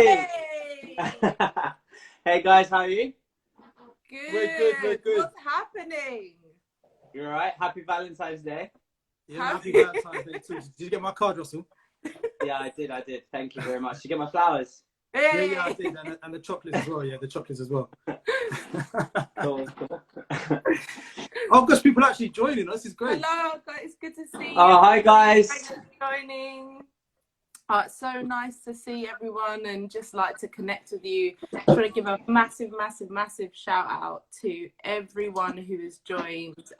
Hey! Hey guys, how are you? Good. We're good. What's happening? You alright? Happy Valentine's Day. Yeah, happy Valentine's Day too. Did you get my card, Russell? Yeah, I did. Thank you very much. Did you get my flowers? Hey! Yeah, I did. And the chocolates as well. Yeah, the chocolates as well. Cool. Oh gosh, people are actually joining us. This is great. Hello, guys. It's good to see you. Oh, hi guys. Thanks for joining. Oh, it's so nice to see everyone and just like to connect with you. I want to give a massive shout out to everyone who has joined.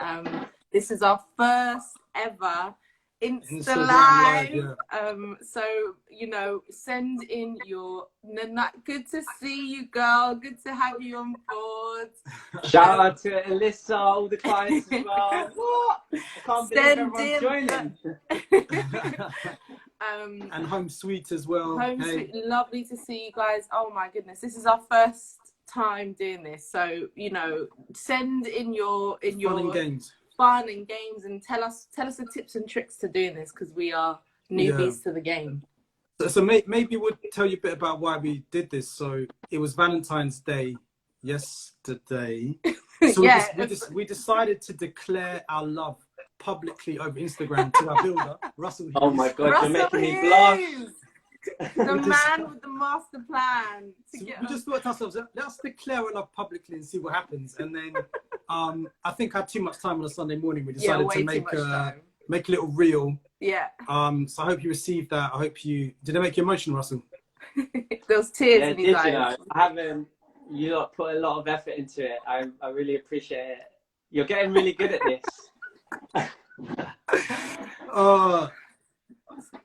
This is our first ever Insta Live. Yeah. So, you know, send in your good to see you, girl. Good to have you on board. Shout out to Alyssa, all the clients as well. What? I can't believe everyone's joining. And Home Sweet as well. Home Sweet, lovely to see you guys. Oh my goodness, this is our first time doing this. So, you know, send in your fun and games and tell us the tips and tricks to doing this, because we are newbies to the game. So maybe we'll tell you a bit about why we did this. So it was Valentine's Day yesterday. So we decided to declare our love publicly over Instagram to our builder, Russell Hughes. Oh my God, Russell you're making Hughes! me blush. The man with the master plan. We just thought to ourselves, let's declare our love publicly and see what happens. And then I think I had too much time on a Sunday morning. We decided to make a little reel. Yeah. So I hope you received that. I hope you did. It make you emotional, Russell? Those tears in his eyes. You know, I haven't. You lot put a lot of effort into it. I really appreciate it. You're getting really good at this.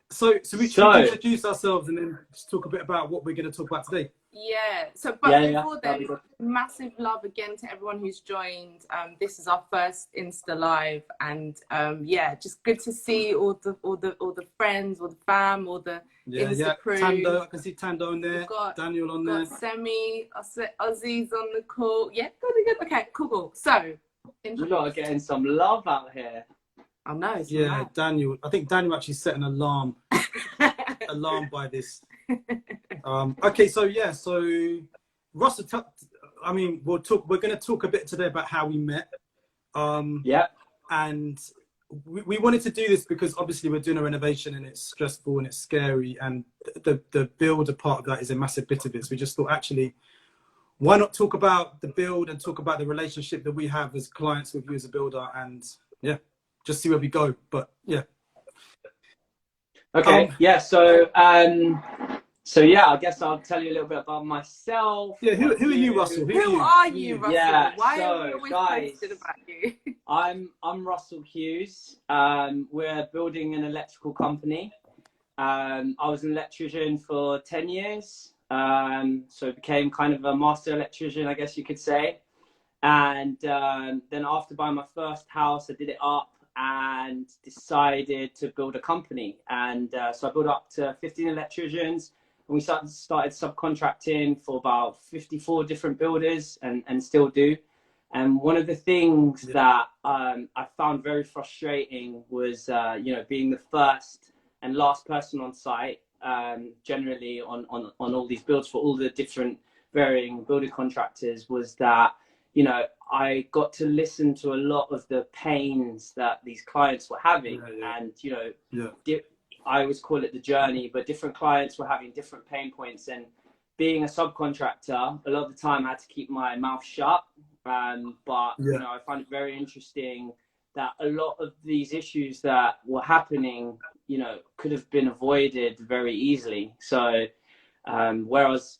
So we should introduce ourselves and then just talk a bit about what we're going to talk about today. Yeah. So, before then, massive love again to everyone who's joined. This is our first Insta Live, and yeah, just good to see all the friends, all the fam, all the Insta crew. Tando, I can see Tando on there. Daniel on there. Semi, Ozzy's on the call. Yeah, good. Okay, cool. So, you lot are getting some love out here. I know. Yeah, Daniel. I think Daniel actually set an alarm by this. Okay, so Russell, I mean, we're going to talk a bit today about how we met. And we wanted to do this because obviously we're doing a renovation and it's stressful and it's scary, and the builder part of that is a massive bit of it. So we just thought, actually, why not talk about the build and talk about the relationship that we have as clients with you as a builder, and just see where we go. But okay, so yeah, I guess I'll tell you a little bit about myself. Yeah, who are you, Russell? Who are you, Russell? Yeah, why are we always posted about you? I'm Russell Hughes. We're building an electrical company. I was an electrician for 10 years. So became kind of a master electrician, I guess you could say. And then after buying my first house, I did it up and decided to build a company. And so I built up to 15 electricians, and we started subcontracting for about 54 different builders, and still do. And one of the things that I found very frustrating was, being the first and last person on site, generally on all these builds for all the different varying builder contractors, was that, I got to listen to a lot of the pains that these clients were having. And, I always call it the journey, but different clients were having different pain points. And being a subcontractor, a lot of the time I had to keep my mouth shut. But, I find it very interesting that a lot of these issues that were happening, could have been avoided very easily. So, whereas,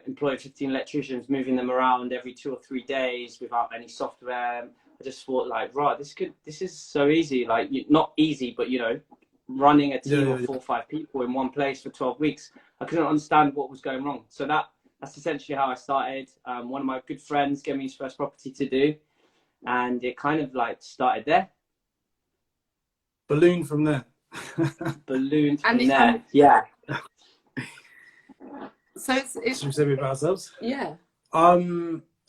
employing 15 electricians, moving them around every 2 or 3 days without any software, I just thought, like, right, this is so easy. Like, not easy, but, running a team of 4 or 5 people in one place for 12 weeks, I couldn't understand what was going wrong. So that's essentially how I started. One of my good friends gave me his first property to do, and it kind of like started there. Balloon from there. Balloon from there. Yeah. So it's should we say a bit about ourselves? Yeah.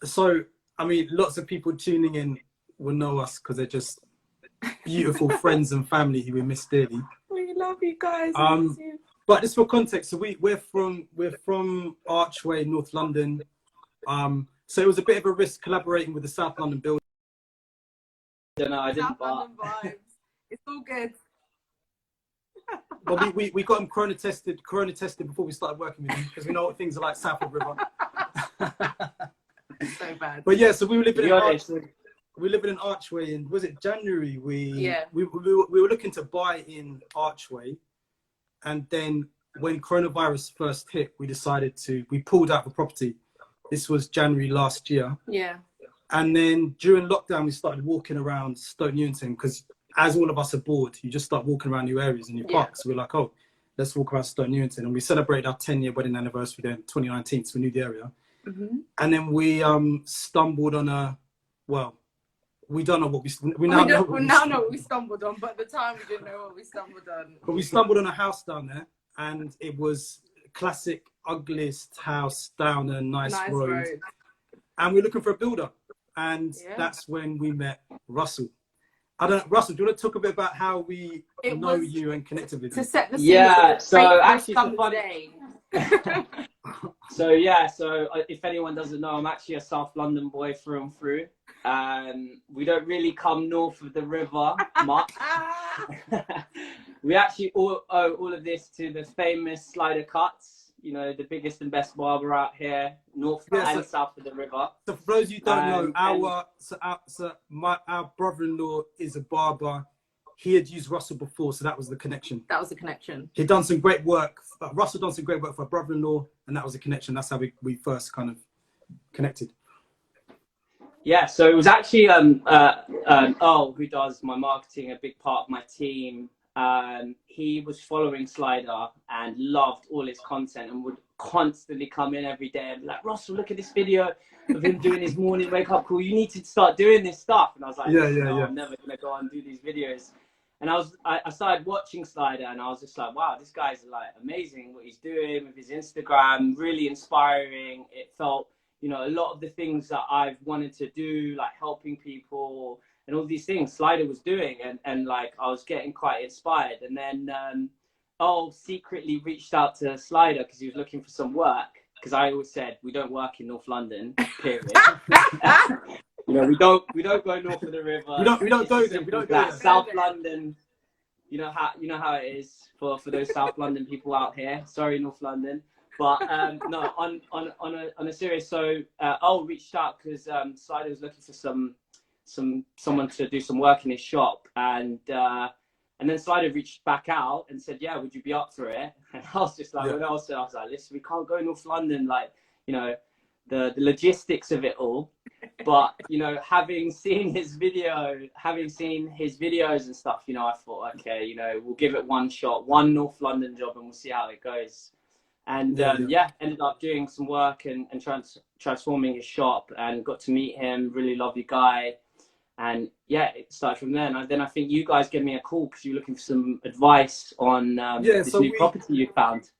So I mean, lots of people tuning in will know us because they're just beautiful friends and family who we miss dearly. We love you guys. But just for context, so we're from Archway, North London. So it was a bit of a risk collaborating with the South London building. I didn't. South London vibes. It's all good. But we got them corona tested before we started working with them, because we know what things are like south of the river. So bad. But yeah, so we were living in Archway. We were living in Archway, and was it January? We were looking to buy in Archway, and then when coronavirus first hit, we pulled out the property. This was January last year. Yeah. And then during lockdown, we started walking around Stoke Newington, because as all of us are bored, you just start walking around new areas and new parks. So we're like, oh, let's walk around Stoke Newington. And we celebrated our 10-year wedding anniversary there in 2019, so we knew the area. Mm-hmm. And then we stumbled on we don't know what we now know what we stumbled on, but at the time we didn't know what we stumbled on. But we stumbled on a house down there, and it was classic, ugliest house down a nice road. And we're looking for a builder. And that's when we met Russell. Russell, do you want to talk a bit about how we know you and connected with you? To set the scene. Yeah, so actually, so if anyone doesn't know, I'm actually a South London boy through and through. We don't really come north of the river much. We actually owe all of this to the famous Slider Cuts. You know, the biggest and best barber out here, north and south of the river. So for those who don't know, our brother-in-law is a barber. He had used Russell before, so that was the connection. That was the connection. He'd done some great work. Russell done some great work for a brother-in-law, and that was a connection. That's how we first kind of connected. Yeah, so it was actually who does my marketing, a big part of my team. He was following Slider and loved all his content and would constantly come in every day and be like, Russell, look at this video of him doing his morning wake up call. You need to start doing this stuff. And I was like, I'm never going to go and do these videos. And I started watching Slider, and I was just like, wow, this guy's like amazing what he's doing with his Instagram, really inspiring. It felt, you know, a lot of the things that I've wanted to do, like helping people, and all these things Slider was doing, and like I was getting quite inspired. And then secretly reached out to Slider because he was looking for some work, because I always said we don't work in North London, period. You know, we don't go north of the river. We don't go there. We don't go there. South London, you know how it is for those South London people out here. Sorry, North London. But no, on a serious, so reached out because Slider was looking for someone to do some work in his shop, and then Slider reached back out and said, yeah, would you be up for it? And I was just like, I was like, listen, we can't go North London, like, you know, the logistics of it all. But, you know, having seen his videos and stuff, you know, I thought, okay, you know, we'll give it one shot, one North London job, and we'll see how it goes. And ended up doing some work and transforming his shop, and got to meet him, really lovely guy. And yeah, it started from there. And then I think you guys gave me a call because you were looking for some advice on this new property you found.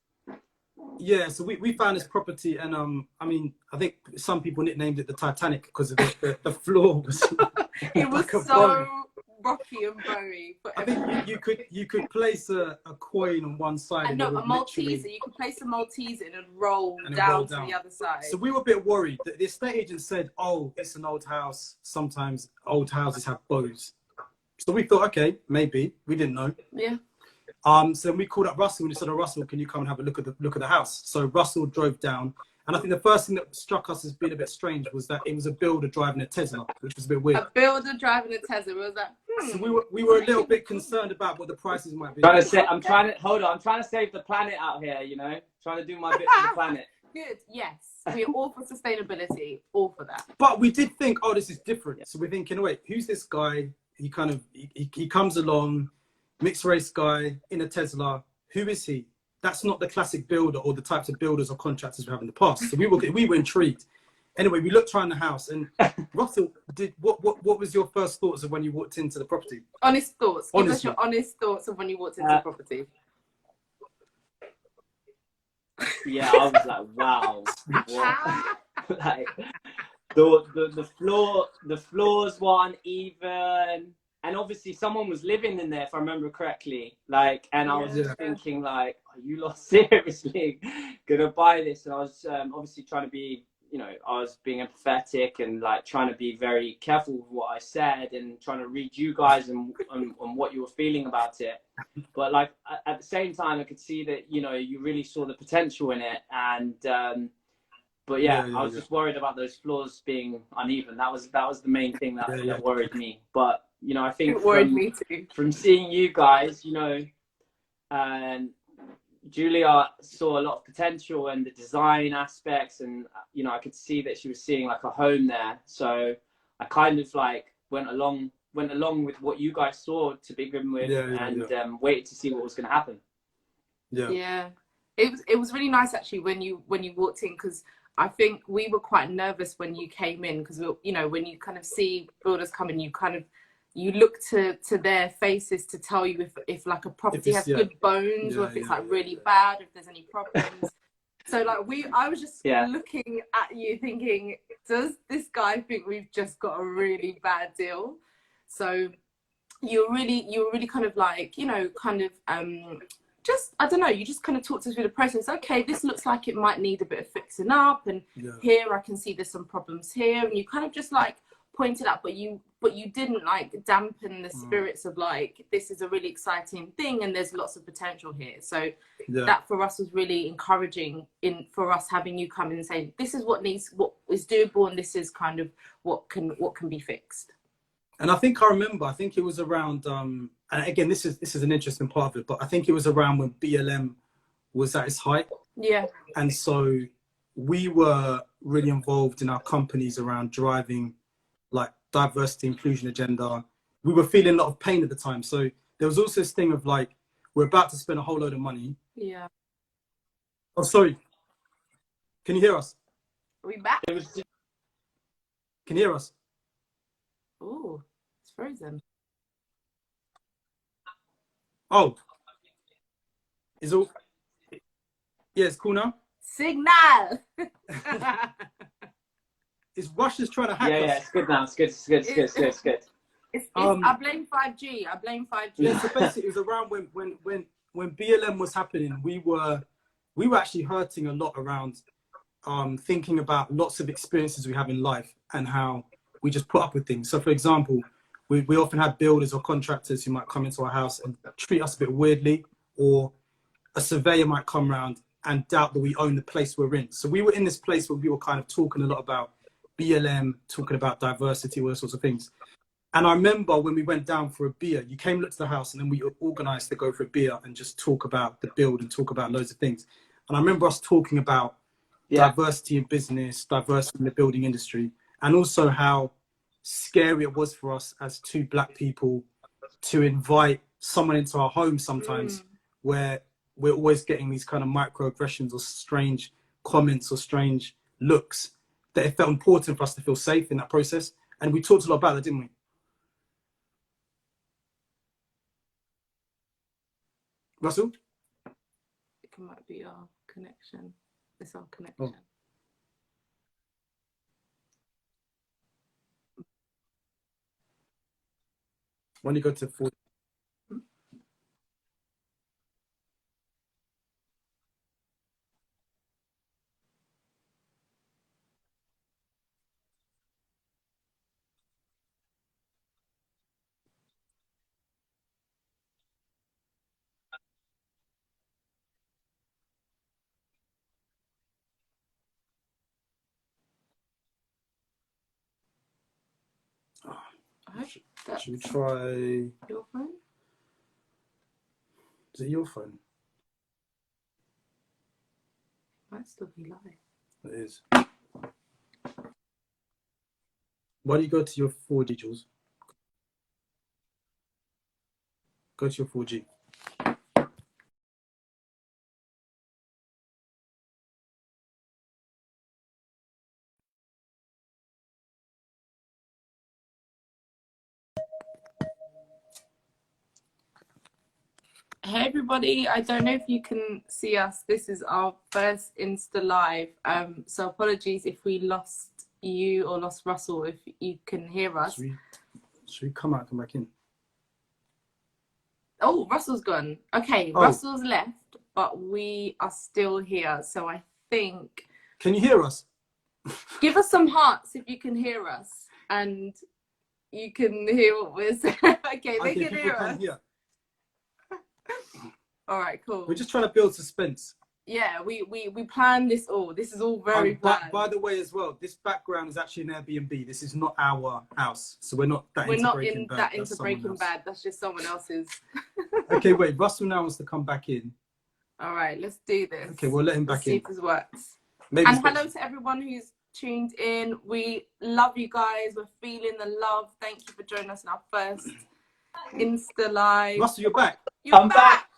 Yeah, so we found this property, and I mean, I think some people nicknamed it the Titanic because of the floor was it was like so rocky and bowy. I think you could place a coin on one side. And no, a Malteser. You could place a Malteser and roll down to the other side. So we were a bit worried. The estate agent said, "Oh, it's an old house. Sometimes old houses have bows." So we thought, okay, maybe. We didn't know. Yeah. So we called up Russell and we said, "Oh, Russell, can you come and have a look at the house?" So Russell drove down, and I think the first thing that struck us as being a bit strange was that it was a builder driving a Tesla, which was a bit weird. A builder driving a Tesla. We was like, So we were a little bit concerned about what the prices might be. I'm trying to save the planet out here, you know, trying to do my bit for the planet. Good, yes. We're all for sustainability, all for that. But we did think, oh, this is different. So we're thinking, wait, who's this guy? He comes along, mixed race guy in a Tesla. Who is he? That's not the classic builder or the types of builders or contractors we have in the past. So we were intrigued. Anyway, we looked around the house, and Russell, what was your first thoughts of when you walked into the property? Honest thoughts. Give us your honest thoughts of when you walked into the property. Yeah, I was like, wow. Like, the floors were uneven, and obviously someone was living in there, if I remember correctly. Like, and I was Yeah. just thinking, like, are you lot seriously gonna buy this? And I was obviously trying to be, you know, I was being empathetic and like trying to be very careful with what I said and trying to read you guys and on what you were feeling about it. But like at the same time, I could see that, you know, you really saw the potential in it. And but yeah, I was just worried about those floors being uneven. That was the main thing that worried me. But you know, I think It worried me too. from seeing you guys, you know, and Julia saw a lot of potential in the design aspects, and you know, I could see that she was seeing like a home there. So I kind of like went along with what you guys saw to begin with, and waited to see what was going to happen. Yeah, it was really nice actually when you walked in, because I think we were quite nervous when you came in, because you know, when you kind of see builders coming, you look to their faces to tell you if like a property has good bones, or if it's like really bad, if there's any problems. So like I was just looking at you thinking, does this guy think we've just got a really bad deal? So you were really kind of like, you know, kind of just, I don't know, you just kind of talked us through the process. Okay, this looks like it might need a bit of fixing up, and here I can see there's some problems here, and you kind of just like pointed out, but you didn't like dampen the spirits of like, this is a really exciting thing and there's lots of potential here. So that for us was really encouraging for us having you come in and say, this is what is doable, and this is kind of what can be fixed. And I think it was around and again, this is an interesting part of it, but I think it was around when BLM was at its height. Yeah. And so we were really involved in our companies around driving like diversity inclusion agenda. We were feeling a lot of pain at the time. So there was also this thing of like, we're about to spend a whole load of money. Yeah. Oh, sorry. Can you hear us? Are we back? Can you hear us? Oh, it's frozen. Oh. Is all... Yeah, it's cool now? Signal! Is Russia's trying to hack us? Yeah, it's good now. It's good. I blame 5G. Yeah, so basically it was around when BLM was happening, we were actually hurting a lot around thinking about lots of experiences we have in life and how we just put up with things. So for example, we often had builders or contractors who might come into our house and treat us a bit weirdly, or a surveyor might come around and doubt that we own the place we're in. So we were in this place where we were kind of talking a lot about BLM, talking about diversity, all those sorts of things. And I remember when we went down for a beer, you came, looked to the house, and then we organized to go for a beer and just talk about the build and talk about loads of things. And I remember us talking about diversity in business, diversity in the building industry, and also how scary it was for us as two Black people to invite someone into our home sometimes where we're always getting these kind of microaggressions or strange comments or strange looks, that it felt important for us to feel safe in that process. And we talked a lot about that, didn't we? Russell? It might be our connection. It's our connection. Oh. When you go to 4. Should we try your phone? Is it your phone? Might still be live. It is. Why do you go to your 4G, Jules? Go to your 4G. Hey everybody, I don't know if you can see us. This is our first Insta Live. So apologies if we lost you or lost Russell, if you can hear us. Should we come out and come back in? Oh, Russell's gone. Okay, Oh. Russell's left, but we are still here. So I think. Can you hear us? Give us some hearts if you can hear us, and you can hear what we're saying. Okay, they can hear us. All right, cool. We're just trying to build suspense. Yeah, we planned this all. This is all very planned. By the way, as well, this background is actually an Airbnb. This is not our house, so we're not that. We're into not Breaking in Bad. that into Breaking Bad. That's just someone else's. Okay, wait. Russell now wants to come back in. All right, let's do this. Okay, we'll let him back in. See if this works. Maybe and hello to everyone who's tuned in. We love you guys. We're feeling the love. Thank you for joining us in our first Insta Live. Russell, you're back. I'm back.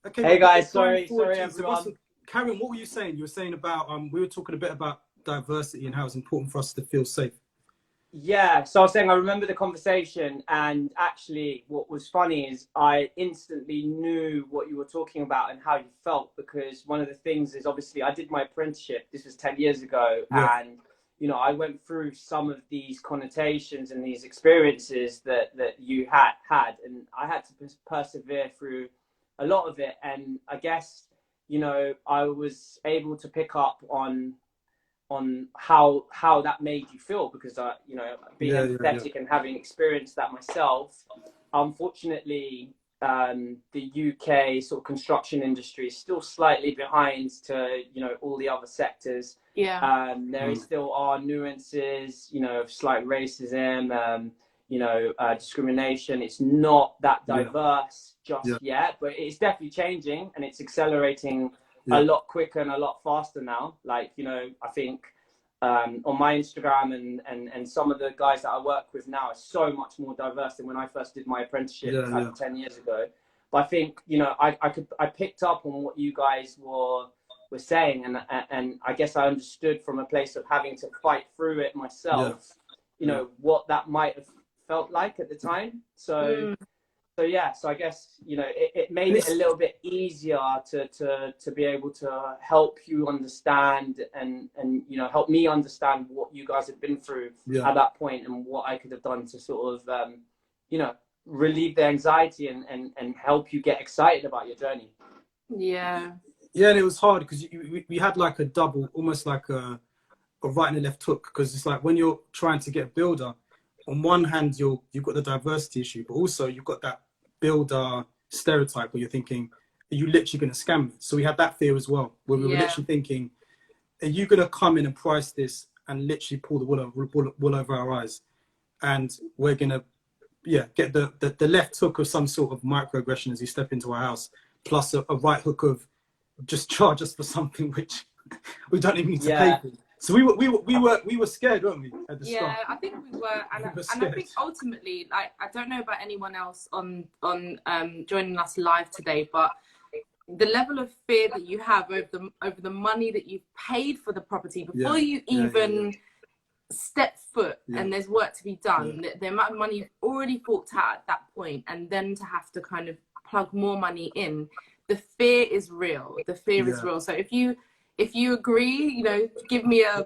Okay, hey guys, sorry everyone. Russell, Karen, what were you saying? You were saying about we were talking a bit about diversity and how it's important for us to feel safe. Yeah, so I was saying I remember the conversation, and actually what was funny is I instantly knew what you were talking about and how you felt, because one of the things is, obviously I did my apprenticeship, this was 10 years ago, yeah. And you know, I went through some of these connotations and these experiences that you had, and I had to persevere through a lot of it. And I guess, you know, I was able to pick up on how that made you feel, because you know, being empathetic and having experienced that myself. Unfortunately, the UK sort of construction industry is still slightly behind to, you know, all the other sectors. Yeah. There still are nuances, you know, of slight racism, you know, discrimination. It's not that diverse just yet, but it's definitely changing, and it's accelerating a lot quicker and a lot faster now. Like, you know, I think on my Instagram and some of the guys that I work with now is so much more diverse than when I first did my apprenticeship 10 years ago. But I think, you know, I picked up on what you guys were saying, and I guess I understood from a place of having to fight through it myself, you know, what that might have felt like at the time. So I guess, you know, it made it a little bit easier to be able to help you understand and you know, help me understand what you guys have been through at that point, and what I could have done to sort of you know, relieve the anxiety and help you get excited about your journey. Yeah, and it was hard because we had like a double, almost like a right and a left hook, because it's like when you're trying to get a builder, on one hand you've got the diversity issue, but also you've got that builder stereotype where you're thinking, are you literally going to scam me? So we had that fear as well, where we were literally thinking, are you going to come in and price this and literally pull the wool over our eyes, and we're going to get the left hook of some sort of microaggression as you step into our house, plus a right hook of just charge us for something which we don't even need to pay for. So we were scared, weren't we, at the start? I think we were, and I think ultimately, like, I don't know about anyone else on joining us live today, but the level of fear that you have over the money that you've paid for the property before you even step foot, and there's work to be done, the amount of money you've already forked out at that point, and then to have to kind of plug more money in, the fear is real. The fear is real. So if you agree, you know, give me a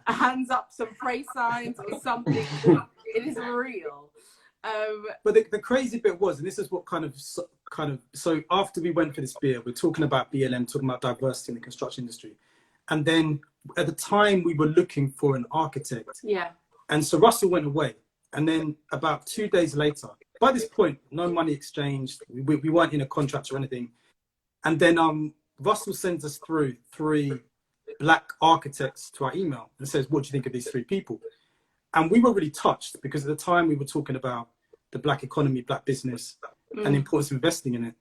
hands up, some praise signs or something. It is real. But the crazy bit was, and this is what kind of so after we went for this beer, we're talking about BLM, talking about diversity in the construction industry, and then at the time we were looking for an architect. And so Russell went away, and then about 2 days later, by this point, no money exchanged. We weren't in a contract or anything, and then Russell sends us through 3 black architects to our email and says, what do you think of these 3 people? And we were really touched, because at the time we were talking about the black economy, black business, and the importance of investing in it.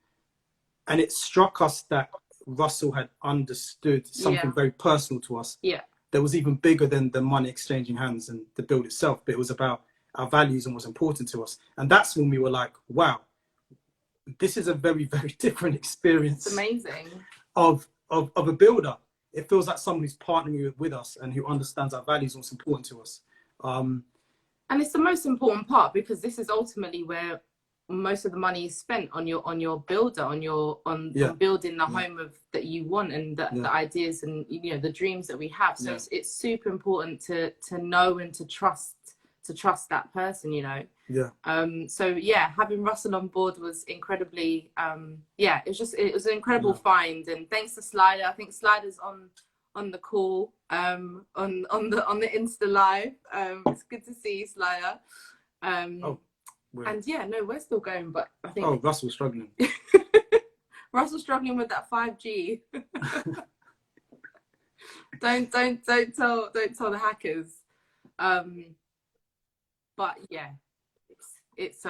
And it struck us that Russell had understood something very personal to us. That was even bigger than the money exchanging hands and the build itself, but it was about our values and what's important to us. And that's when we were like, wow, this is a very, very different experience. It's amazing. Of a builder. It feels like someone who's partnering with us and who understands our values and what's important to us. And it's the most important part, because this is ultimately where most of the money is spent on your builder, on building the home that you want, and the ideas and, you know, the dreams that we have. So it's super important to know and to trust trust that person, you know. Yeah. So yeah, having Russell on board was incredibly yeah, it was an incredible find, and thanks to Slider. I think Slider's on the call, on the Insta live. It's good to see you, Slider. And yeah, no, we're still going, but I think Russell's struggling. Russell's struggling with that 5G. don't tell the hackers. But yeah, it's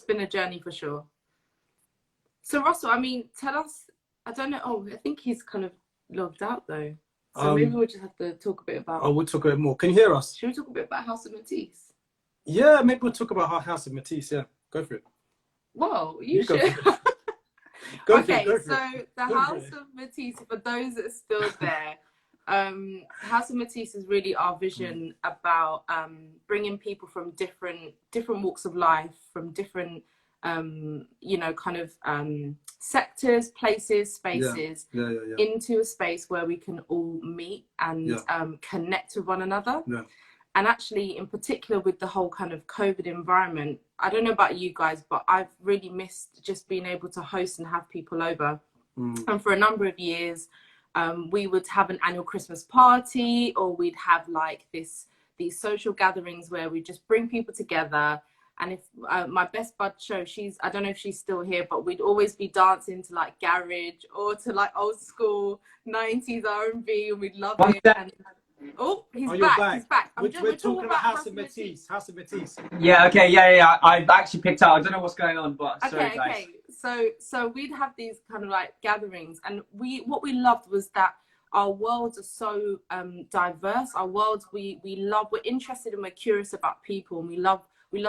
been a journey for sure. So Russell, I mean, tell us. I don't know. Oh, I think he's kind of logged out though. So maybe we'll just have to talk a bit about. Oh, we'll talk a bit more. Can you hear us? Should we talk a bit about House of Metis? Yeah, maybe we'll talk about our House of Metis. Yeah, go for it. Whoa, you should. Okay, so the House of Metis, for those that are still there, House of Metis is really our vision about bringing people from different walks of life, from different you know, kind of sectors, places, spaces, into a space where we can all meet and connect with one another. And actually, in particular, with the whole kind of COVID environment, I don't know about you guys, but I've really missed just being able to host and have people over. And for a number of years, we would have an annual Christmas party, or we'd have like these social gatherings where we just bring people together. And if my best bud show, I don't know if she's still here, but we'd always be dancing to like garage or to like old school 90s R&B, and we'd love it. And, oh, he's back. He's back. We're talking about House of Metis. House of Metis. Yeah. Okay. Yeah. I've actually picked out. I don't know what's going on, but sorry, guys. So we'd have these kind of like gatherings, and what we loved was that our worlds are so diverse. Our worlds, we're interested and we're curious about people, and we love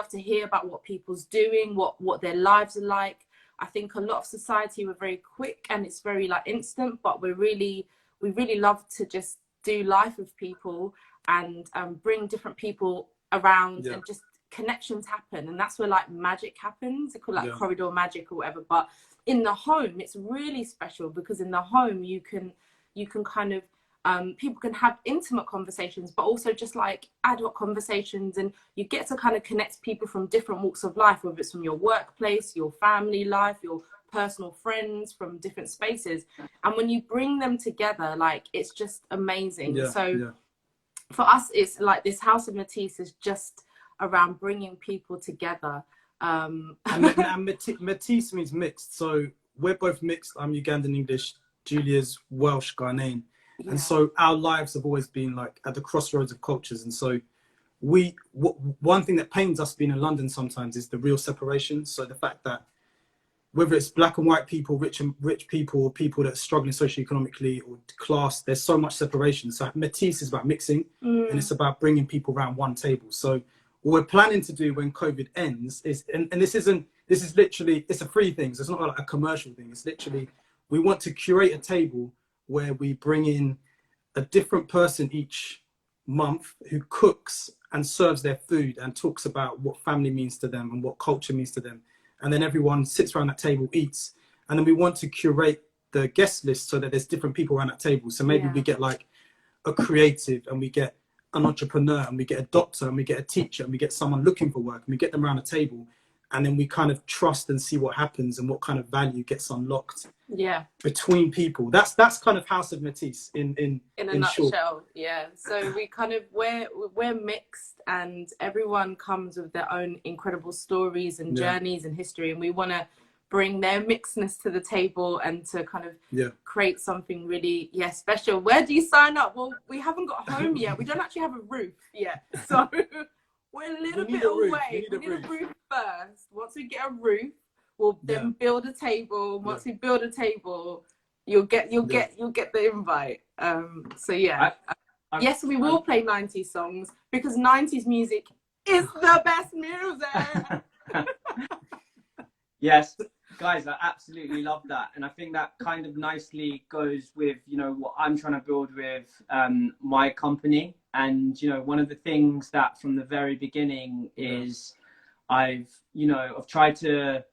to hear about what people's doing, what their lives are like. I think a lot of society, we're very quick and it's very like instant, but we really love to just do life with people and bring different people around and just connections happen. And that's where like magic happens. They call it like corridor magic or whatever. But in the home, it's really special, because in the home you can kind of people can have intimate conversations, but also just like ad hoc conversations, and you get to kind of connect people from different walks of life, whether it's from your workplace, your family life, your personal friends, from different spaces. And when you bring them together, like, it's just amazing. For us, it's like this House of Metis is just around bringing people together. And Metis means mixed, so we're both mixed. I'm Ugandan English, Julia's Welsh Ghanaian. And so our lives have always been like at the crossroads of cultures. And so one thing that pains us being in London sometimes is the real separation. So the fact that whether it's black and white people, rich people, or people that are struggling socioeconomically or class, there's so much separation. So Metis is about mixing, and it's about bringing people around one table. So what we're planning to do when COVID ends is, and this is literally, it's a free thing. So it's not like a commercial thing. It's literally, we want to curate a table where we bring in a different person each month who cooks and serves their food and talks about what family means to them and what culture means to them. And then everyone sits around that table, eats. And then we want to curate the guest list so that there's different people around that table. So maybe we get like a creative, and we get an entrepreneur, and we get a doctor, and we get a teacher, and we get someone looking for work, and we get them around a table. And then we kind of trust and see what happens and what kind of value gets unlocked between people. That's kind of House of Metis in a nutshell. Short. Yeah. So we kind of, we're mixed, and everyone comes with their own incredible stories and journeys and history, and we want to bring their mixedness to the table and to kind of create something really special. Where do you sign up? Well, we haven't got home yet. We don't actually have a roof yet, so we're a little bit away. We need a roof first. Once we get a roof, we'll then build a table. Once we build a table, you'll get the invite. So yes, we will play 90s songs, because 90s music is the best music. Yes, guys, I absolutely love that, and I think that kind of nicely goes with, you know, what I'm trying to build with my company. And, you know, one of the things that from the very beginning is I've tried to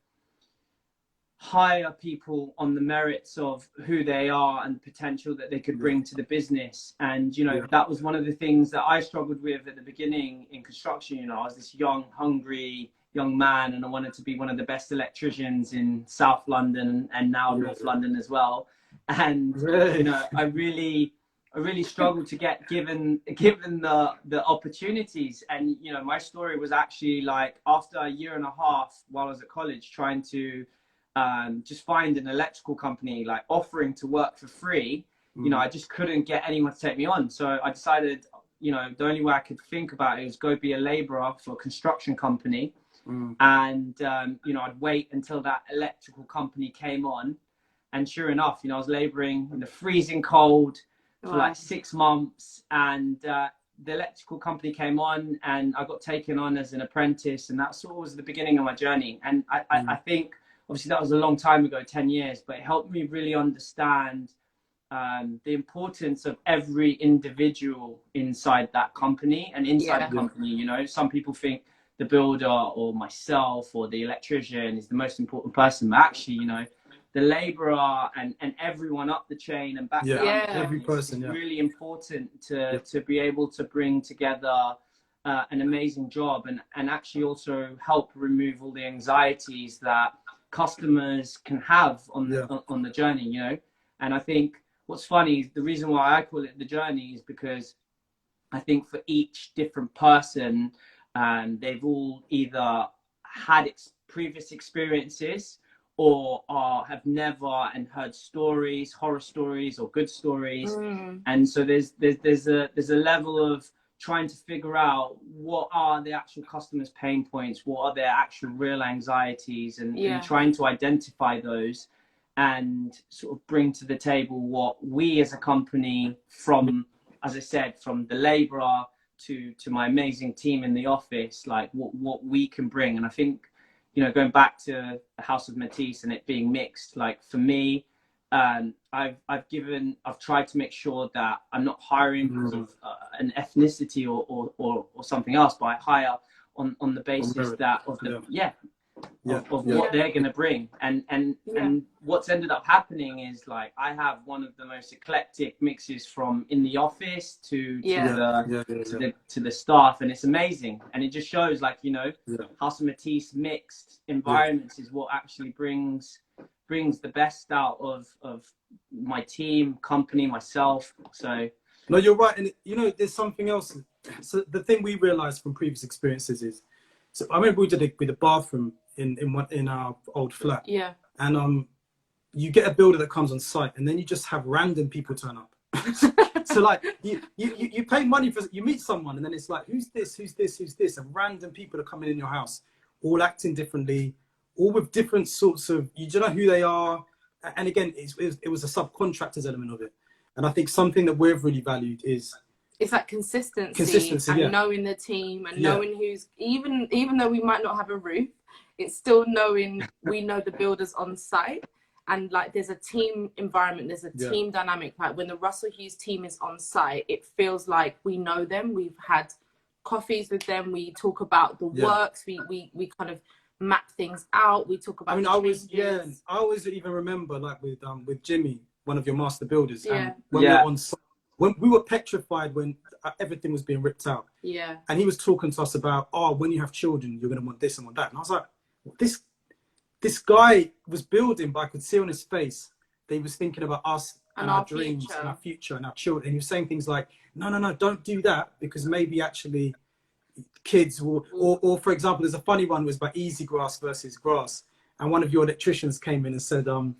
hire people on the merits of who they are and the potential that they could bring to the business. And, you know, that was one of the things that I struggled with at the beginning in construction. You know, I was this young, hungry young man, and I wanted to be one of the best electricians in South London and now North London as well. And, you know, I really struggled to get given the opportunities. And, you know, my story was actually like after a year and a half while I was at college trying to just find an electrical company like offering to work for free, you know, I just couldn't get anyone to take me on. So I decided, you know, the only way I could think about it was go be a labourer for a construction company. And, you know, I'd wait until that electrical company came on. And sure enough, you know, I was labouring in the freezing cold for like 6 months, and the electrical company came on and I got taken on as an apprentice, and that sort of was the beginning of my journey. And I think, obviously that was a long time ago, 10 years, but it helped me really understand the importance of every individual inside that company and inside the company. You know, some people think the builder or myself or the electrician is the most important person, but actually, you know, the labourer and everyone up the chain and back down every person is really important to be able to bring together an amazing job and actually also help remove all the anxieties that customers can have on the journey, you know. And I think what's funny is the reason why I call it the journey is because I think for each different person, they've all either had previous experiences or have never and heard stories, horror stories or good stories. And so there's a level of trying to figure out what are the actual customers' pain points, what are their actual real anxieties, and trying to identify those and sort of bring to the table what we as a company, from, as I said, from the labourer to my amazing team in the office, like what we can bring. And I think, you know, going back to the House of Metis and it being mixed, like for me, I've tried to make sure that I'm not hiring because of an ethnicity or something else, but I hire on the basis that of the what they're going to bring. And what's ended up happening is like I have one of the most eclectic mixes from in the office to the staff, and it's amazing. And it just shows, like, you know, House of Metis mixed environments is what actually brings the best out of my team, company, myself. So no, you're right. And you know, there's something else. So the thing we realized from previous experiences is, so I remember we did it with a bathroom in our old flat. And you get a builder that comes on site, and then you just have random people turn up. So like you pay money for, you meet someone, and then it's like, who's this, and random people are coming in your house, all acting differently, all with different sorts of, you don't know who they are. And again, it was a subcontractors element of it. And I think something that we've really valued is it's like consistency and knowing the team and knowing who's, even though we might not have a roof, it's still knowing we know the builders on site, and like there's a team environment, there's a team dynamic. Like when the Russell Hughes team is on site, it feels like we know them, we've had coffees with them, we talk about the works, we kind of map things out, we talk about, I mean, I always even remember, like with Jimmy, one of your master builders, and when we were on site, when we were petrified when everything was being ripped out, and he was talking to us about, when you have children, you're going to want this and want that. And I was like, this guy was building, but I could see on his face that he was thinking about us and our dreams and our future and our children. And he was saying things like, no, don't do that, because maybe actually kids will, or for example, there's a funny one, was about easy grass versus grass. And one of your electricians came in and said, so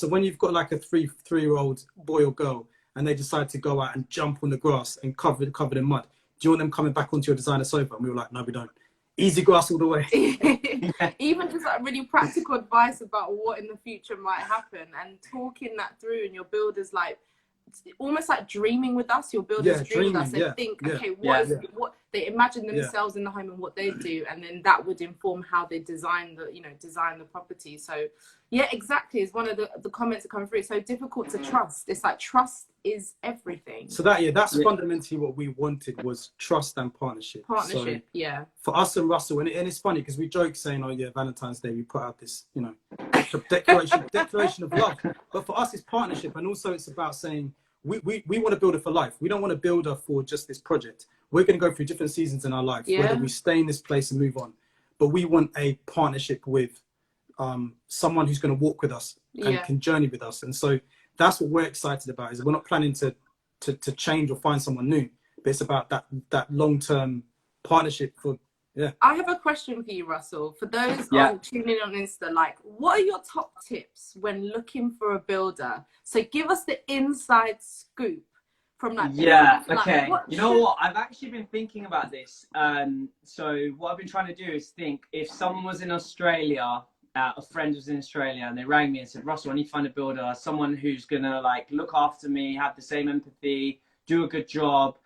when you've got like a three-year-old boy or girl, and they decide to go out and jump on the grass and covered in mud, do you want them coming back onto your designer sofa? And we were like, no, we don't. Easy grass all the way. Even just like really practical advice about what in the future might happen, and talking that through, and your builders like almost like dreaming with us. Your builders dream with us. They think, okay, what they imagine themselves in the home and what they do, and then that would inform how they design the property. So yeah, exactly. Is one of the comments that come through. It's so difficult to trust. It's like trust is everything. So that's fundamentally what we wanted, was trust and partnership. Partnership, so yeah. For us and Russell, and it's funny because we joke saying, oh yeah, Valentine's Day, we put out this, you know, declaration of love. But for us, it's partnership. And also it's about saying, we want to build her for life. We don't want to build her for just this project. We're going to go through different seasons in our life, whether we stay in this place and move on. But we want a partnership with someone who's going to walk with us and can journey with us. And so that's what we're excited about, is we're not planning to change or find someone new, but it's about that long-term partnership for, I have a question for you, Russell. For those tuning in on Insta, like, what are your top tips when looking for a builder? So give us the inside scoop from like, okay. You know what? I've actually been thinking about this. So what I've been trying to do is think, if someone was in Australia, a friend was in Australia, and they rang me and said, Russell, I need to find a builder, someone who's gonna like look after me, have the same empathy, do a good job.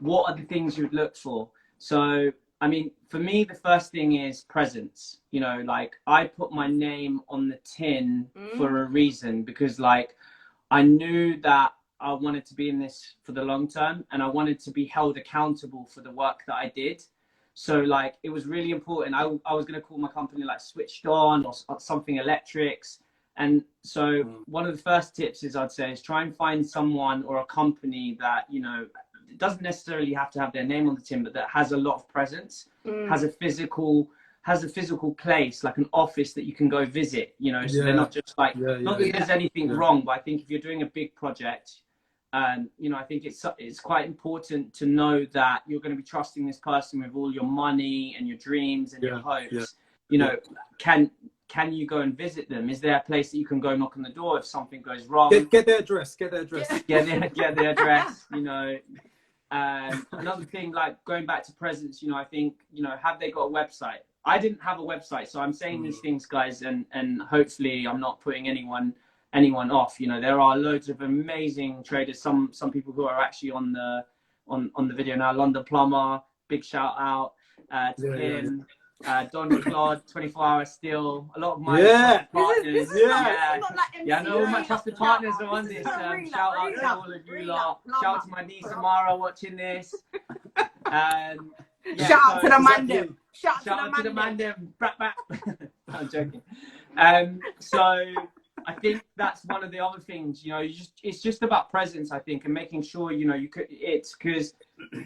What are the things you would look for? So I mean, for me, the first thing is presence. You know, like, I put my name on the tin for a reason, because like, I knew that I wanted to be in this for the long term, and I wanted to be held accountable for the work that I did. So like, it was really important. I was going to call my company like Switched On or something electrics. And so one of the first tips is, I'd say, is try and find someone or a company that, you know, it doesn't necessarily have to have their name on the tin, but that has a lot of presence, has a physical place, like an office that you can go visit, you know, so they're not just like, not that there's anything wrong, but I think if you're doing a big project, you know, I think it's quite important to know that you're going to be trusting this person with all your money and your dreams and your hopes. You know, can you go and visit them? Is there a place that you can go knock on the door if something goes wrong? Get their address. Get their address, you know. Another thing, like going back to presence, you know, I think, you know, have they got a website? I didn't have a website, so I'm saying these things, guys, and hopefully I'm not putting anyone off. You know, there are loads of amazing traders, some people who are actually on the video now. London Plumber, big shout out to him. Don Claude, 24 Hour Steel, a lot of my partners. I know all my trusted partners are on this. Shout out to all of you lot. Shout out to my niece Amara watching this. Shout out to the Mandem. Shout out to the Mandem. I'm joking. So I think that's one of the other things, you know, it's just about presence, I think, and making sure, you know, it's because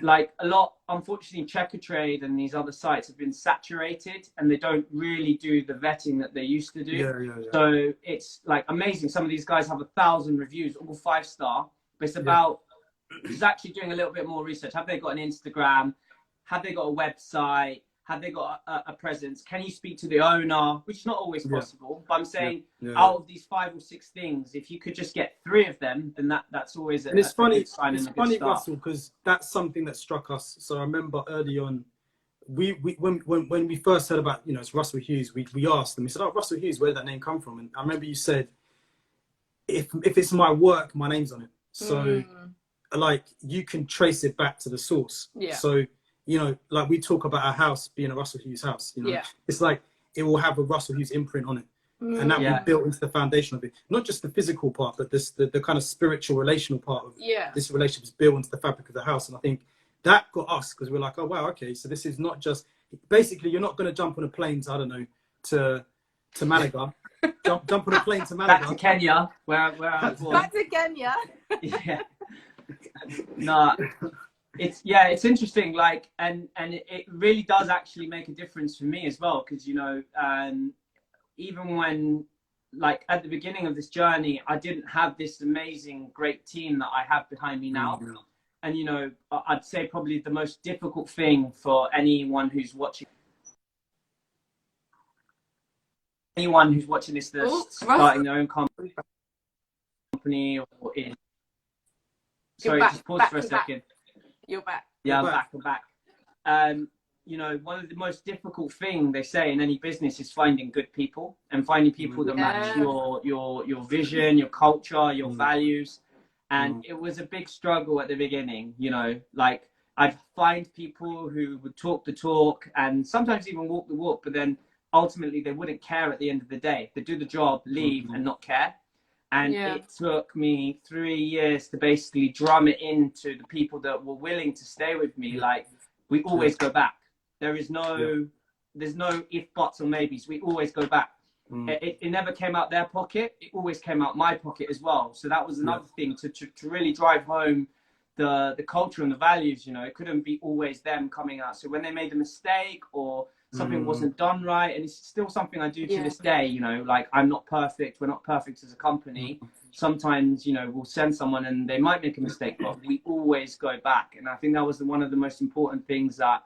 like a lot, unfortunately, Checker Trade and these other sites have been saturated, and they don't really do the vetting that they used to do. So it's like amazing. Some of these guys have 1,000 reviews, all 5-star, but it's about just actually doing a little bit more research. Have they got an Instagram? Have they got a website? Have they got a presence? Can you speak to the owner? Which is not always possible. But I'm saying out of these 5 or 6 things, if you could just get 3 of them, then that's always a good sign and a good start. Russell, because that's something that struck us. So I remember early on, when we first heard about, you know, it's Russell Hughes, we asked them, we said, oh, Russell Hughes, where did that name come from? And I remember you said, if it's my work, my name's on it. So like, you can trace it back to the source. So, you know, like we talk about our house being a Russell Hughes house, you know, it's like it will have a Russell Hughes imprint on it. And that will be built into the foundation of it. Not just the physical part, but the kind of spiritual, relational part of this relationship is built into the fabric of the house. And I think that got us, because we're like, oh, wow, okay, so this is not just, basically, you're not going to jump on a plane to, I don't know, to Malaga. jump on a plane to Malaga. Back to Kenya, where I was born. Back to Kenya. No. It's interesting, like, and it really does actually make a difference for me as well, because, you know, even when, like, at the beginning of this journey, I didn't have this amazing, great team that I have behind me now. And, you know, I'd say probably the most difficult thing for anyone who's watching this that's starting their own company or in. Sorry, just pause for a second. You're back. Yeah, I'm back. You know, one of the most difficult things they say in any business is finding good people, and finding people that match your vision, your culture, your values. And it was a big struggle at the beginning, you know, like I'd find people who would talk the talk and sometimes even walk the walk, but then ultimately they wouldn't care at the end of the day. They'd do the job, leave and not care. And it took me 3 years to basically drum it into the people that were willing to stay with me. Like, we always go back. There's no if, buts, or maybes. We always go back. It never came out their pocket. It always came out my pocket as well. So that was another thing to really drive home the culture and the values. You know, it couldn't be always them coming out. So when they made a mistake or something wasn't done right, and it's still something I do to this day, you know, like, I'm not perfect. We're not perfect as a company. Sometimes, you know, we'll send someone and they might make a mistake, but we always go back. And I think that was one of the most important things that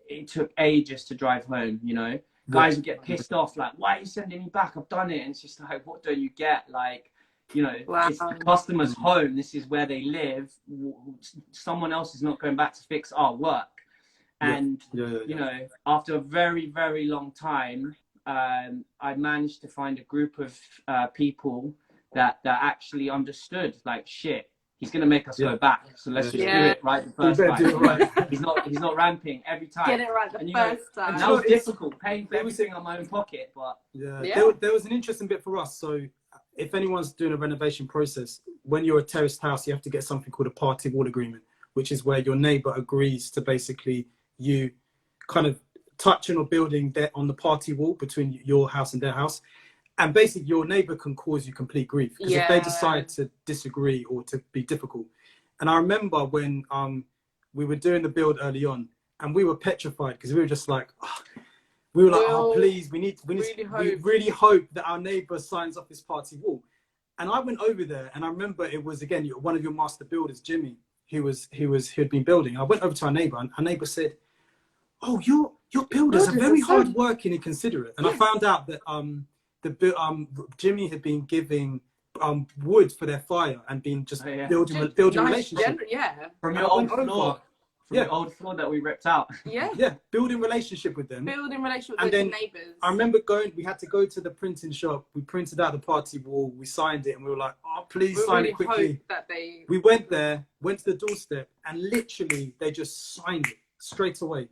it took ages to drive home, you know. Guys would get pissed off, like, why are you sending me back? I've done it. And it's just like, what don't you get? Like, you know, it's the customer's home. This is where they live. Someone else is not going back to fix our work. And, you know, after a very, very long time, I managed to find a group of people that actually understood, like, shit, he's going to make us go back. So let's just do it right the first time. He's not ramping every time. Get it right the first time. And that was difficult, paying for everything on my own pocket. But there was an interesting bit for us. So if anyone's doing a renovation process, when you're a terraced house, you have to get something called a party wall agreement, which is where your neighbor agrees to basically you kind of touching or building on the party wall between your house and their house. And basically your neighbor can cause you complete grief because if they decide to disagree or to be difficult. And I remember when we were doing the build early on and we were petrified because we were just like, please, we really hope that our neighbor signs off this party wall. And I went over there and I remember it was, again, one of your master builders, Jimmy, who had been building. I went over to our neighbor and our neighbor said, oh, your builders are very hard working and considerate. And I found out that Jimmy had been giving wood for their fire and been just building relationships. From your old floor. From the old floor that we ripped out. Building relationship with them. Building relationship with the neighbours. I remember we had to go to the printing shop. We printed out the party wall. We signed it and we were like, oh, please sign it quickly. We went there, went to the doorstep, and literally they just signed it straight away.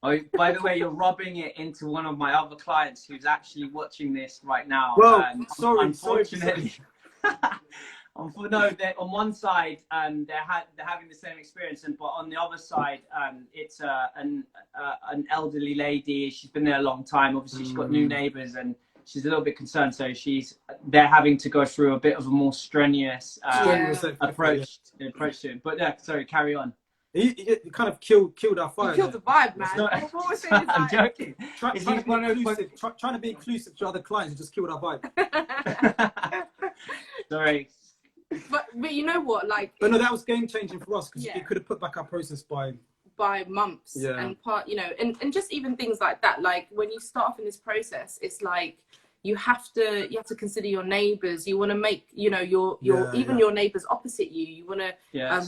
Oh, by the way, you're rubbing it into one of my other clients who's actually watching this right now. Well, unfortunately. No, on one side, they're having the same experience, but on the other side, it's an elderly lady. She's been there a long time. Obviously, she's got new neighbours, and she's a little bit concerned. So they're having to go through a bit of a more strenuous approach to it. But yeah, sorry, carry on. He kind of killed our fire. He killed the vibe, man. I'm joking. Trying to be inclusive to other clients and just killed our vibe. Sorry. But you know what, like. But no, that was game changing for us because it could have put back our process by months and and just even things like that. Like when you start off in this process, it's like you have to consider your neighbours. You want to make your your neighbours opposite you. You want to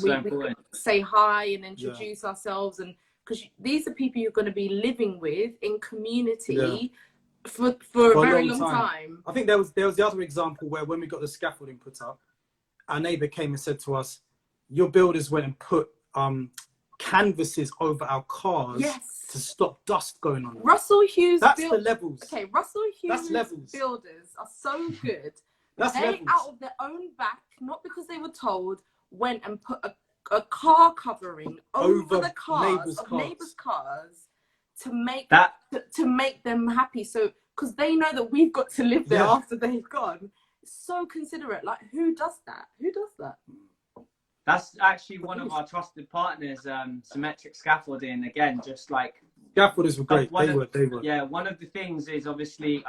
we say hi and introduce ourselves, and because these are people you're going to be living with in community for a very long time. I think there was the other example where when we got the scaffolding put up, our neighbour came and said to us, "Your builders went and put canvases over our cars to stop dust going on." Russell Hughes. That's the levels. Okay, Russell Hughes builders are so good. They out of their own back, not because they were told, went and put a car covering over the cars of neighbours' cars to make to make them happy. So because they know that we've got to live there after they've gone. So considerate. Like, who does that? That's actually one of our trusted partners, Symmetric Scaffolding. Again, just like scaffolders were great. They were. Yeah, one of the things is obviously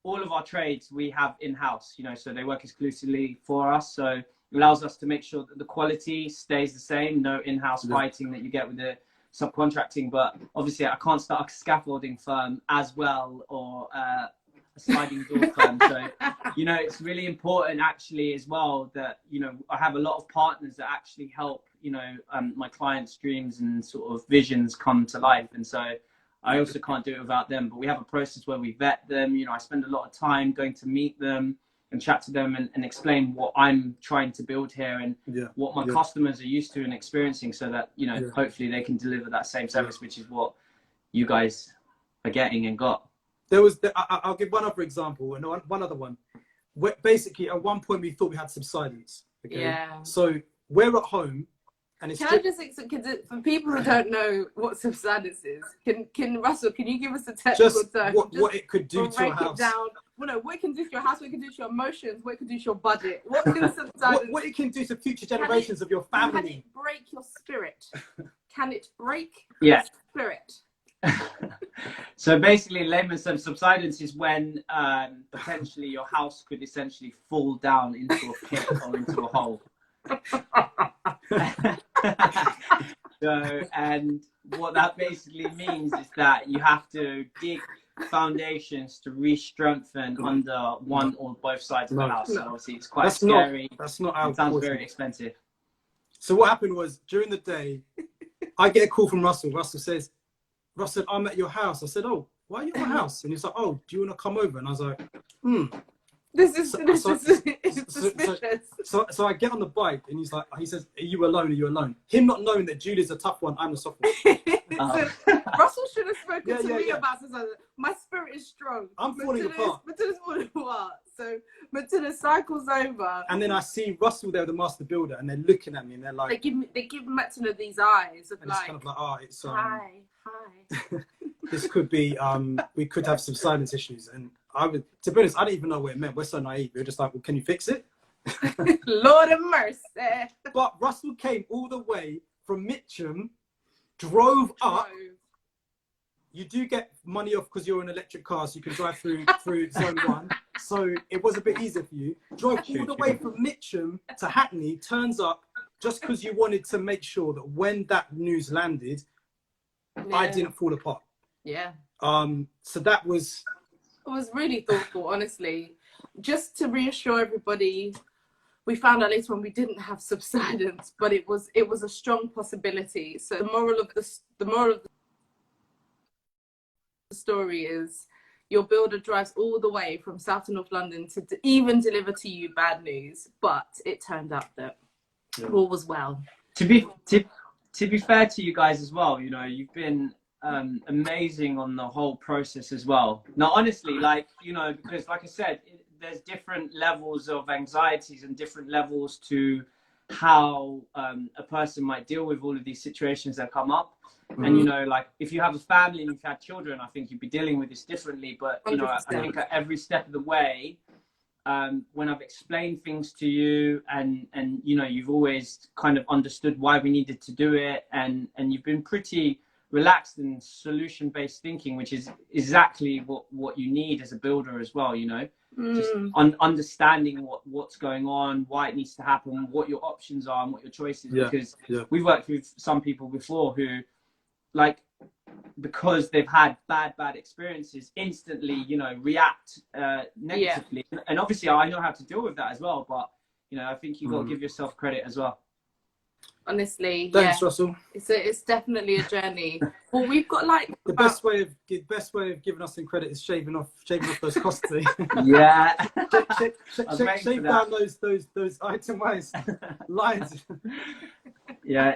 all of our trades we have in-house, so they work exclusively for us. So it allows us to make sure that the quality stays the same, no in-house fighting that you get with the subcontracting. But obviously I can't start a scaffolding firm as well, or a sliding door firm. So it's really important actually as well that I have a lot of partners that actually help my clients' dreams and sort of visions come to life. And so I also can't do it without them. But we have a process where we vet them. I spend a lot of time going to meet them and chat to them and explain what I'm trying to build here and what my customers are used to and experiencing, so that hopefully they can deliver that same service, which is what you guys are getting and got. There was I'll give one other example and one other one. basically at one point we thought we had subsidence. Okay. Yeah. So we're at home, and it's Can I just for people who don't know what subsidence is, can Russell, can you give us a technical term? What it could do to your house. Down. Well, no, what it can do to your house, what it can do to your emotions, what it can do to your budget. What can subsidence? what it can do to future generations of your family. Can it break your spirit? Can it break your spirit? So basically, in layman's terms, subsidence is when potentially your house could essentially fall down into a pit or into a hole. So, and what that basically means is that you have to dig foundations to re-strengthen under one or both sides of the house. So obviously, it's quite scary. That's not how it sounds very expensive. So what happened was, during the day, I get a call from Russell. Russell says, "Russell, I'm at your house." I said, "Oh, why are you at my house?" And he's like, "Oh, do you want to come over?" And I was like, This is suspicious. So I get on the bike, and he says, "Are you alone? Are you alone?" Him not knowing that Julia's a tough one, I'm the soft one. Russell should have spoken to me about this. My spirit is strong. I'm falling apart. Matilda's falling apart. So Matilda cycles over, and then I see Russell there, the master builder, and they're looking at me, and they're like, they give Matilda these eyes of and it's kind of like, "Oh, it's hi." This could be we could have subsidence issues. And to be honest, I didn't even know what it meant. We're so naive. We're just like, "Well, can you fix it?" Lord of mercy. But Russell came all the way from Mitcham, drove up. You do get money off because you're an electric car, so you can drive through zone 1. So it was a bit easier for you. Drove all the way from Mitcham to Hackney, turns up just because you wanted to make sure that when that news landed, I didn't fall apart. Yeah. So that was... It was really thoughtful, honestly. Just to reassure everybody, we found out later on we didn't have subsidence, but it was a strong possibility. So the moral of the story is, your builder drives all the way from South to North London to even deliver to you bad news, but it turned out that all was well. To be fair to you guys as well, you know, you've been amazing on the whole process as well. Now, honestly, like, you know, because like I said, there's different levels of anxieties and different levels to how a person might deal with all of these situations that come up. And, you know, like, if you have a family and you've had children, I think you'd be dealing with this differently. But, you know, 100%. I think at every step of the way, when I've explained things to you and you know, you've always kind of understood why we needed to do it, and you've been pretty relaxed and solution-based thinking, which is exactly what you need as a builder as well, you know. Just understanding what's going on, why it needs to happen, what your options are and what your choices. Because we've worked with some people before who, like, because they've had bad experiences, instantly, you know, react negatively. And obviously I know how to deal with that as well, but, you know, I think you've got to give yourself credit as well. Honestly, thanks, Russell. It's definitely a journey. Well, we've got like the best way of giving us some credit is shaving off those costs. Yeah. Shave down those itemized lines. Yeah,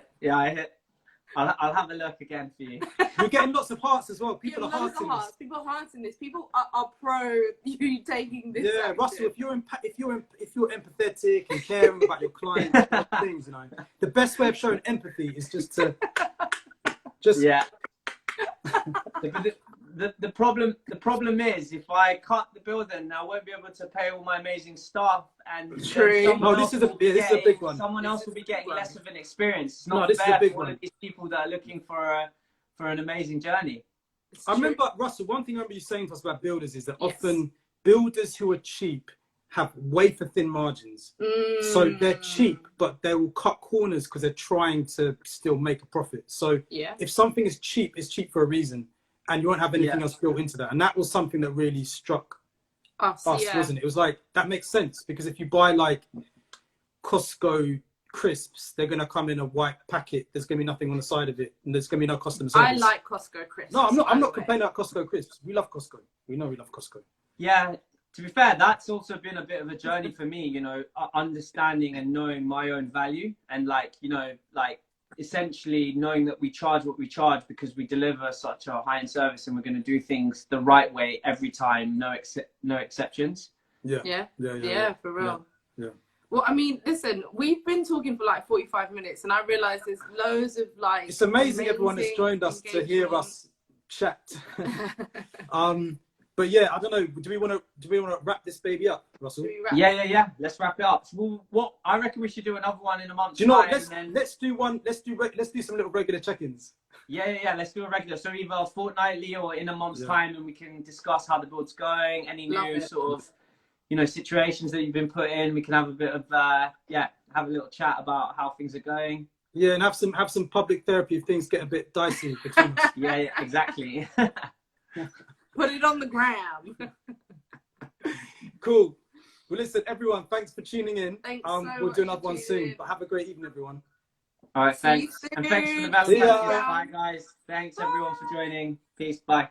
I'll have a look again for you. You're getting lots of hearts as well. People are hearting this. People are hearting this. People are pro you taking this. Yeah, action. Russell, if you're empathetic and caring about your clients, things, you know, the best way of showing empathy is just yeah. The problem is, if I cut the bill, then I won't be able to pay all my amazing staff, and this is a big one. Someone else will be getting less of an experience. It's not fair for all of these people that are looking for an amazing journey. I remember, Russell, one thing I remember you saying to us about builders is that often builders who are cheap have wafer thin margins. So they're cheap, but they will cut corners because they're trying to still make a profit. So if something is cheap, it's cheap for a reason. And you won't have anything else built into that. And that was something that really struck us, wasn't it? It was like, that makes sense. Because if you buy like Costco crisps, they're going to come in a white packet. There's going to be nothing on the side of it. And there's going to be no customer service. I like Costco crisps. No, I'm not complaining about Costco crisps. We love Costco. We know we love Costco. Yeah, to be fair, that's also been a bit of a journey for me, you know, understanding and knowing my own value. And like, you know, like, essentially knowing that we charge what we charge because we deliver such a high-end service and we're going to do things the right way every time, no exceptions. Yeah, for real. Yeah. Well, I mean, listen, we've been talking for like 45 minutes, and I realize there's loads of like. It's amazing everyone has joined us to hear us chat. But yeah, I don't know. Do we want to wrap this baby up, Russell? Yeah. Let's wrap it up. Well, what I reckon we should do another one in a month's time. Do you know what? Let's do some little regular check-ins. Yeah. Let's do a regular. So either fortnightly or in a month's time, and we can discuss how the build's going, any new sort of, you know, situations that you've been put in. We can have a bit of have a little chat about how things are going. Yeah, and have some public therapy if things get a bit dicey between us. Yeah, exactly. Put it on the gram. Cool. Well, listen, everyone, thanks for tuning in. Thanks we'll do another one soon. But have a great evening, everyone. All right, thanks. And thanks for the validation. Bye, guys. Thanks, everyone, for joining. Peace. Bye.